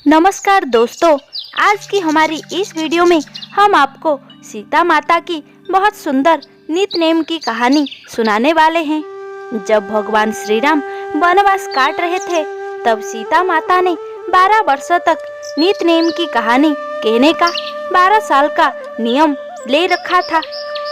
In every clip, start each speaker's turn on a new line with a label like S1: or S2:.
S1: नमस्कार दोस्तों, आज की हमारी इस वीडियो में हम आपको सीता माता की बहुत सुंदर नित्य नेम की कहानी सुनाने वाले हैं। जब भगवान श्री राम वनवास काट रहे थे, तब सीता माता ने 12 वर्षों तक नित्य नेम की कहानी कहने का 12 साल का नियम ले रखा था।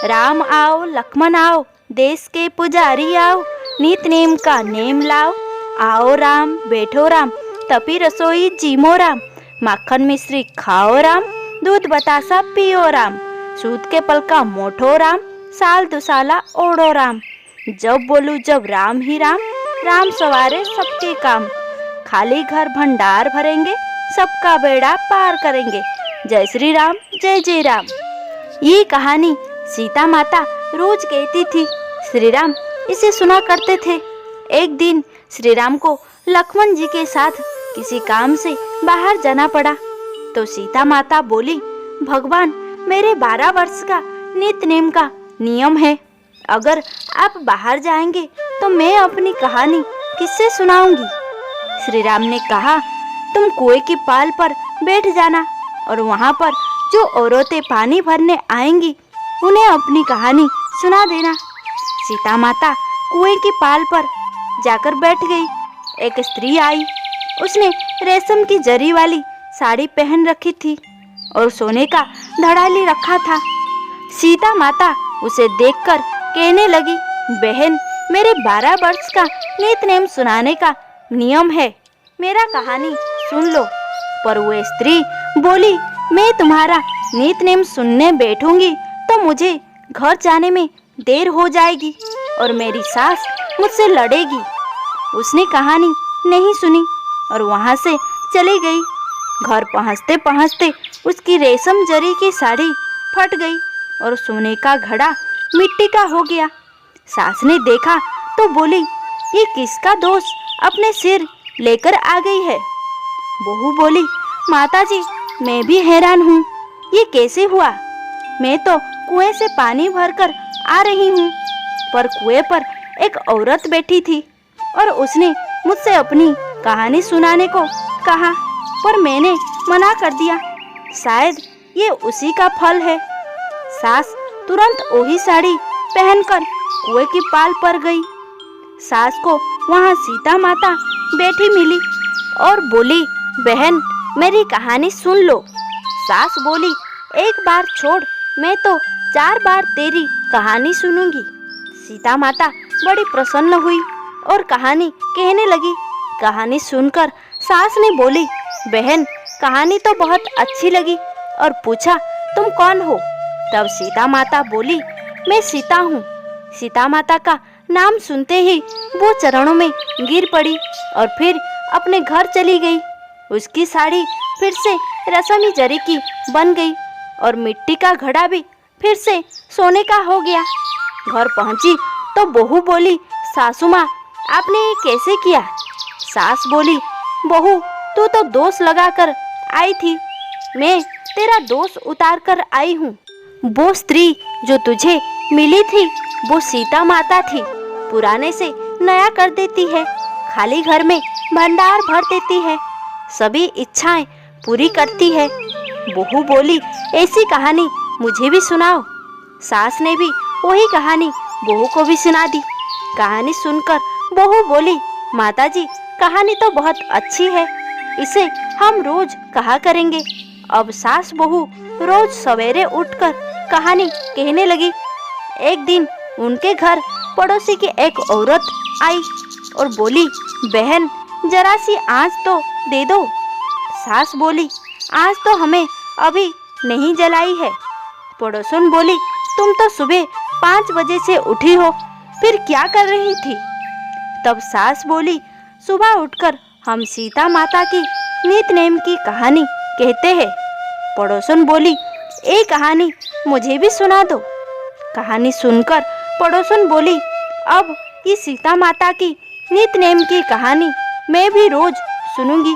S1: राम आओ लक्ष्मण आओ, देश के पुजारी आओ, नित्य नेम का नेम लाओ। आओ राम बैठो राम, तपी रसोई जीमो राम, माखन मिश्री खाओ राम, दूध बतासा पियो राम, सूद के पलका मोठो राम, साल दुसाला ओढ़ो राम। जब बोलूं जब राम ही राम, राम सवारे सबके काम, खाली घर भंडार भरेंगे, सबका बेड़ा पार करेंगे। जय श्री राम जय जय राम। ये कहानी सीता माता रोज कहती थी। श्री राम इसे सुना करते थे। एक दिन श्री राम को लक्ष्मण जी के साथ किसी काम से बाहर जाना पड़ा, तो सीता माता बोली, भगवान मेरे 12 वर्ष का नित्य नेम का नियम है। अगर आप बाहर जाएंगे तो मैं अपनी कहानी किससे सुनाऊंगी। श्री राम ने कहा, तुम कुएं की पाल पर बैठ जाना और वहां पर जो औरतें पानी भरने आएंगी उन्हें अपनी कहानी सुना देना। सीता माता कुएं की पाल पर जाकर बैठ गई। एक स्त्री आई। उसने रेशम की जरी वाली साड़ी पहन रखी थी और सोने का धड़ाली रखा था। सीता माता उसे देखकर कहने लगी, बहन मेरे 12 वर्ष का नित्य नेम सुनाने का नियम है, मेरा कहानी सुन लो। पर वो स्त्री बोली, मैं तुम्हारा नित्य नेम सुनने बैठूंगी तो मुझे घर जाने में देर हो जाएगी और मेरी सास मुझसे लड़ेगी। उसने कहानी नहीं सुनी और वहां से चली गई। घर पहुंचते पहुंचते उसकी रेशम जरी की साड़ी फट गई और सोने का घड़ा मिट्टी का हो गया। सास ने देखा तो बोली, ये किसका दोष अपने सिर लेकर आ गई है। बहू बोली, माताजी मैं भी हैरान हूँ, ये कैसे हुआ। मैं तो कुएं से पानी भरकर आ रही हूँ, पर कुएं पर एक औरत बैठी थी और उसने मुझसे अपनी कहानी सुनाने को कहा, पर मैंने मना कर दिया। शायद ये उसी का फल है। सास तुरंत वही साड़ी पहनकर कुएं की पाल पर गई। सास को वहां सीता माता बैठी मिली और बोली, बहन मेरी कहानी सुन लो। सास बोली, एक बार छोड़, मैं तो 4 बार तेरी कहानी सुनूंगी। सीता माता बड़ी प्रसन्न हुई और कहानी कहने लगी। कहानी सुनकर सास ने बोली, बहन कहानी तो बहुत अच्छी लगी, और पूछा तुम कौन हो। तब सीता माता बोली, मैं सीता हूँ। सीता माता का नाम सुनते ही वो चरणों में गिर पड़ी और फिर अपने घर चली गई। उसकी साड़ी फिर से रेशमी जरी की बन गई और मिट्टी का घड़ा भी फिर से सोने का हो गया। घर पहुंची तो बहू बोली, सासू माँ आपने ये कैसे किया। सास बोली, बहू तू तो दोष लगाकर आई थी, मैं तेरा दोष उतार कर आई हूँ। वो स्त्री जो तुझे मिली थी वो सीता माता थी। पुराने से नया कर देती है, खाली घर में भंडार भर देती है, सभी इच्छाएं पूरी करती है। बहू बोली, ऐसी कहानी मुझे भी सुनाओ। सास ने भी वही कहानी बहू को भी सुना दी। कहानी सुनकर बहू बोली, माताजी कहानी तो बहुत अच्छी है, इसे हम रोज कहा करेंगे। अब सास बहू रोज सवेरे उठकर कहानी कहने लगी। एक दिन उनके घर पड़ोसी की एक औरत आई और बोली, बहन जरा सी आँच तो दे दो। सास बोली, आँच तो हमें अभी नहीं जलाई है। पड़ोसन बोली, तुम तो सुबह 5 बजे से उठी हो, फिर क्या कर रही थी। तब सास बोली, सुबह उठकर हम सीता माता की नित्य नेम की कहानी कहते हैं। पड़ोसन बोली, ये कहानी मुझे भी सुना दो। कहानी सुनकर पड़ोसन बोली, अब ये सीता माता की नित्य नेम की कहानी मैं भी रोज सुनूंगी।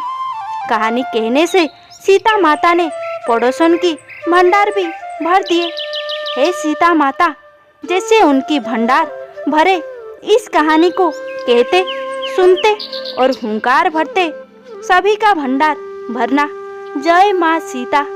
S1: कहानी कहने से सीता माता ने पड़ोसन की भंडार भी भर दिए। हे सीता माता, जैसे उनकी भंडार भरे, इस कहानी को कहते, सुनते और हुंकार भरते, सभी का भंडार भरना। जय माँ सीता।